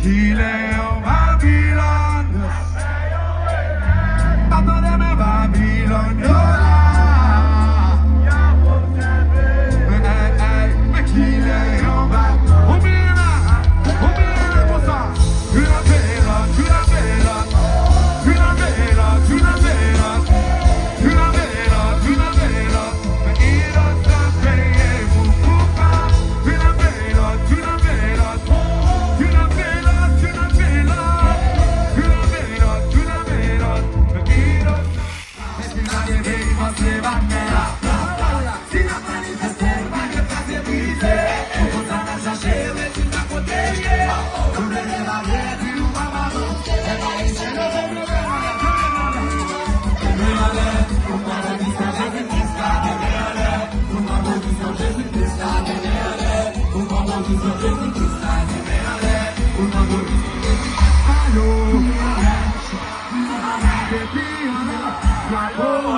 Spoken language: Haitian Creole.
qu'il est en Babylone. Attendez-moi Babylone, yo là. Mais qu'il est en Babylone. Oubliez là pour ça. Tu la verras, tu la verras. Tu la verras, tu la verras. Tu la verras, tu la verras. Mais il a ça payé beaucoup pas. Tu la verras, tu la verras. Tu la verras, tu la verras. Tu la verras, tu la verras. Mais il a ça. E se na levei você batera. Se na manifestei, vai que fazer dizer. O cara já cheio, esse já poderia. O bebê lá dentro e o babado. É pra isso que eu vou provar. Alô,